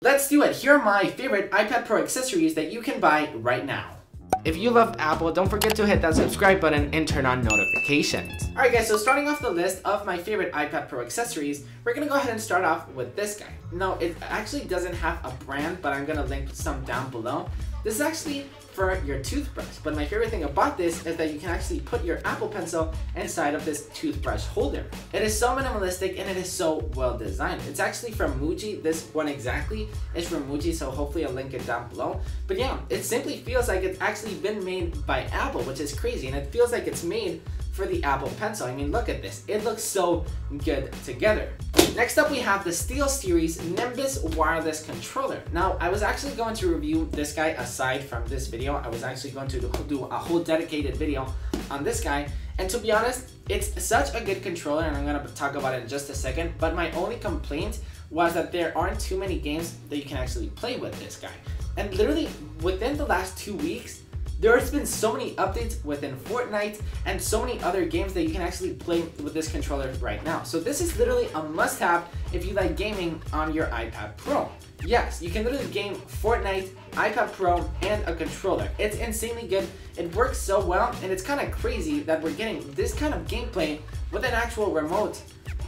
Let's do it. Here are my favorite iPad Pro accessories that you can buy right now. If you love Apple, don't forget to hit that subscribe button and turn on notifications. Alright guys, so starting off the list of my favorite iPad Pro accessories, we're gonna go ahead and start off with this guy. No, it actually doesn't have a brand, but I'm gonna link some down below. This is actually for your toothbrush, but my favorite thing about this is that you can actually put your Apple Pencil inside of this toothbrush holder. It is so minimalistic and it is so well designed. It's actually from Muji. This one exactly is from Muji, so hopefully I'll link it down below. But yeah, it simply feels like it's actually been made by Apple, which is crazy, and it feels like it's made for the Apple Pencil. I mean, look at this. It looks so good together. Next up, we have the SteelSeries Nimbus wireless controller. Now, I was actually going to review this guy aside from this video. I was actually going to do a whole dedicated video on this guy. And to be honest, it's such a good controller, and I'm gonna talk about it in just a second. But my only complaint was that there aren't too many games that you can actually play with this guy. And literally, within the last 2 weeks, there's been so many updates within Fortnite and so many other games that you can actually play with this controller right now. So this is literally a must-have if you like gaming on your iPad Pro. Yes, you can literally game Fortnite, iPad Pro, and a controller. It's insanely good. It works so well, and it's kind of crazy that we're getting this kind of gameplay with an actual remote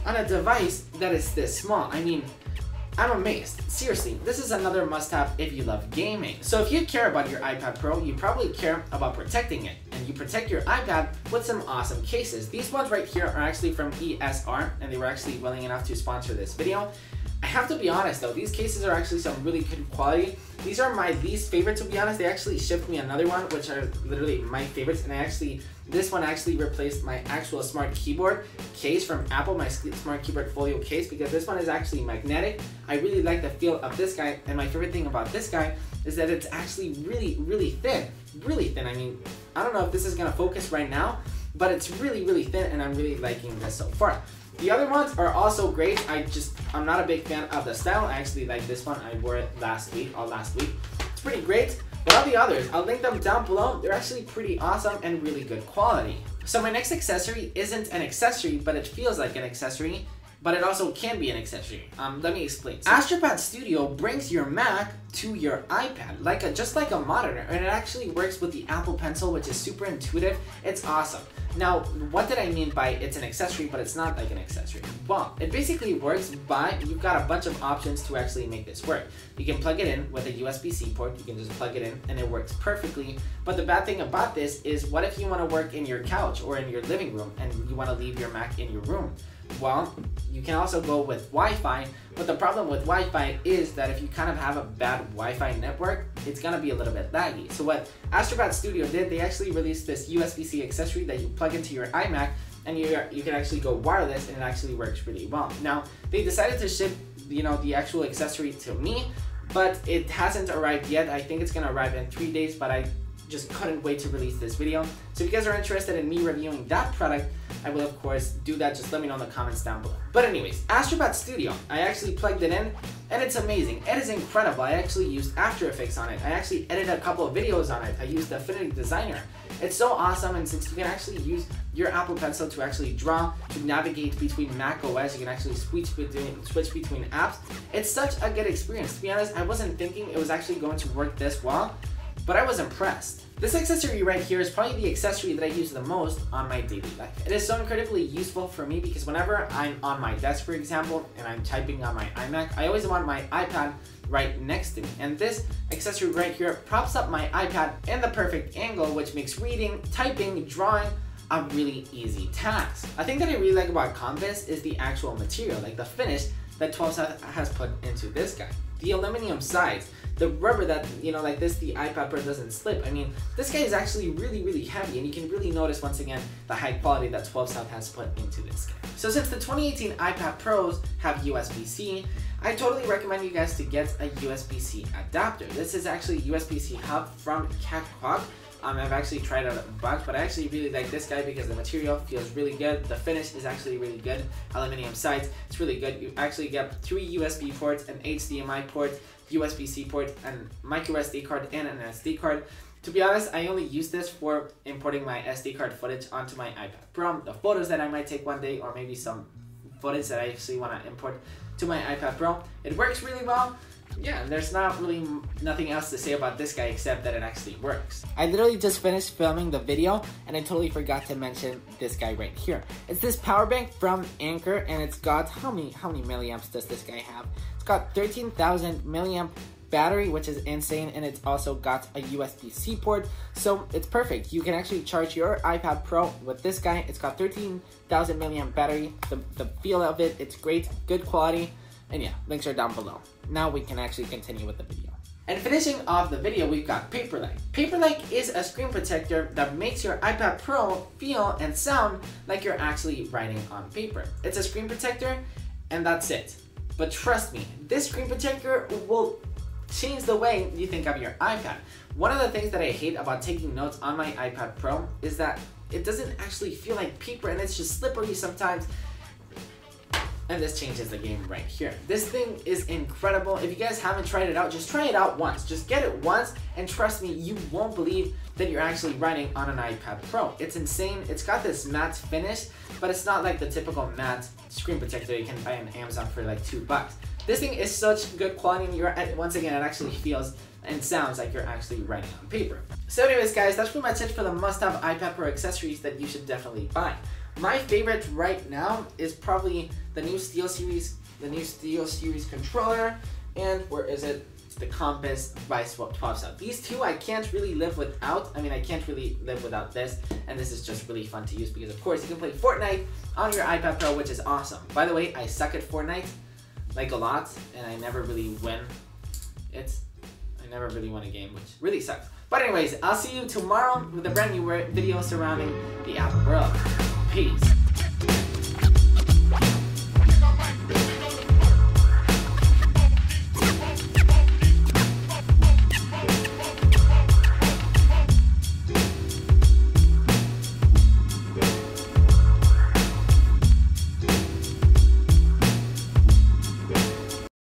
on a device that is this small. I mean, I'm amazed. Seriously, this is another must-have if you love gaming. So if you care about your iPad Pro, you probably care about protecting it. And you protect your iPad with some awesome cases. These ones right here are actually from ESR, and they were actually willing enough to sponsor this video. I have to be honest though, these cases are actually some really good quality. These are my least favorite, to be honest. They actually shipped me another one, which are literally my favorites, and this one actually replaced my actual smart keyboard case from Apple, my smart keyboard folio case, because this one is actually magnetic. I really like the feel of this guy, and my favorite thing about this guy is that it's actually really thin. Really thin. I mean, I don't know if this is gonna focus right now, but it's really thin, and I'm really liking this so far. The other ones are also great. I'm not a big fan of the style. I actually like this one. I wore it last week. It's pretty great. But all the others, I'll link them down below. They're actually pretty awesome and really good quality. So my next accessory isn't an accessory, but it feels like an accessory. But it also can be an accessory. Let me explain. AstroPad Studio brings your Mac to your iPad, just like a monitor, and it actually works with the Apple Pencil, which is super intuitive. It's awesome. Now, what did I mean by it's an accessory, but it's not like an accessory? Well, it basically works by, you've got a bunch of options to actually make this work. You can plug it in with a USB-C port, you can just plug it in and it works perfectly. But the bad thing about this is, what if you want to work in your couch or in your living room and you want to leave your Mac in your room? Well, you can also go with Wi-Fi, but the problem with Wi-Fi is that if you kind of have a bad Wi-Fi network, it's gonna be a little bit laggy. So what AstroPad Studio did, they actually released this USB-C accessory that you plug into your iMac, and you can actually go wireless, and it actually works really well. Now, they decided to ship, the actual accessory to me, but it hasn't arrived yet. I think it's gonna arrive in 3 days, but I just couldn't wait to release this video. So if you guys are interested in me reviewing that product, I will of course do that. Just let me know in the comments down below. But anyways, AstroPad Studio, I actually plugged it in and it's amazing. It is incredible. I actually used After Effects on it. I actually edited a couple of videos on it. I used Affinity Designer. It's so awesome, and since you can actually use your Apple Pencil to actually draw, to navigate between Mac OS, you can actually switch between apps. It's such a good experience. To be honest, I wasn't thinking it was actually going to work this well, but I was impressed. This accessory right here is probably the accessory that I use the most on my daily life. It is so incredibly useful for me because whenever I'm on my desk, for example, and I'm typing on my iMac, I always want my iPad right next to me. And this accessory right here props up my iPad in the perfect angle, which makes reading, typing, drawing a really easy task. A thing that I really like about Compass is the actual material, like the finish that 12 South has put into this guy. The aluminum sides, the rubber that, like this, the iPad Pro doesn't slip. I mean, this guy is actually really heavy, and you can really notice once again the high quality that 12 South has put into this guy. So since the 2018 iPad Pros have USB-C, I totally recommend you guys to get a USB-C adapter. This is actually USB-C Hub from Catquack. I've actually tried out a bunch, but I actually really like this guy because the material feels really good. The finish is actually really good. Aluminum sides, it's really good. You actually get 3 USB ports, an HDMI port, USB-C port, and micro SD card, and an SD card. To be honest, I only use this for importing my SD card footage onto my iPad Pro, the photos that I might take one day, or maybe some footage that I actually want to import to my iPad Pro. It works really well. yeah, there's not really nothing else to say about this guy except that it actually works. I literally just finished filming the video and I totally forgot to mention this guy right here. It's this power bank from Anker, and it's got, how many milliamps does this guy have? It's got 13,000 milliamp battery, which is insane, and it's also got a USB-C port, so it's perfect. You can actually charge your iPad Pro with this guy. It's got 13,000 milliamp battery. The feel of it, it's great, good quality, and yeah, links are down below. Now we can actually continue with the video. And finishing off the video, we've got Paperlight. Paperlight is a screen protector that makes your iPad Pro feel and sound like you're actually writing on paper. It's a screen protector, and that's it. But trust me, this screen protector will change the way you think of your iPad. One of the things that I hate about taking notes on my iPad Pro is that it doesn't actually feel like paper, and it's just slippery sometimes. And this changes the game right here. This thing is incredible. If you guys haven't tried it out, just try it out once. Just get it once, and trust me, you won't believe that you're actually writing on an iPad Pro. It's insane. It's got this matte finish, but it's not like the typical matte screen protector you can buy on Amazon for like $2. This thing is such good quality, and once again, it actually feels and sounds like you're actually writing on paper. So anyways, guys, that's pretty much it for the must-have iPad Pro accessories that you should definitely buy. My favorite right now is probably the new SteelSeries controller, and where is it? It's the Compass by 12 Cell. These two I can't really live without. I mean, I can't really live without this, and this is just really fun to use because, of course, you can play Fortnite on your iPad Pro, which is awesome. By the way, I suck at Fortnite, like a lot, and I never really win I never really won a game, which really sucks. But anyways, I'll see you tomorrow with a brand new video surrounding the Apple world. Peace.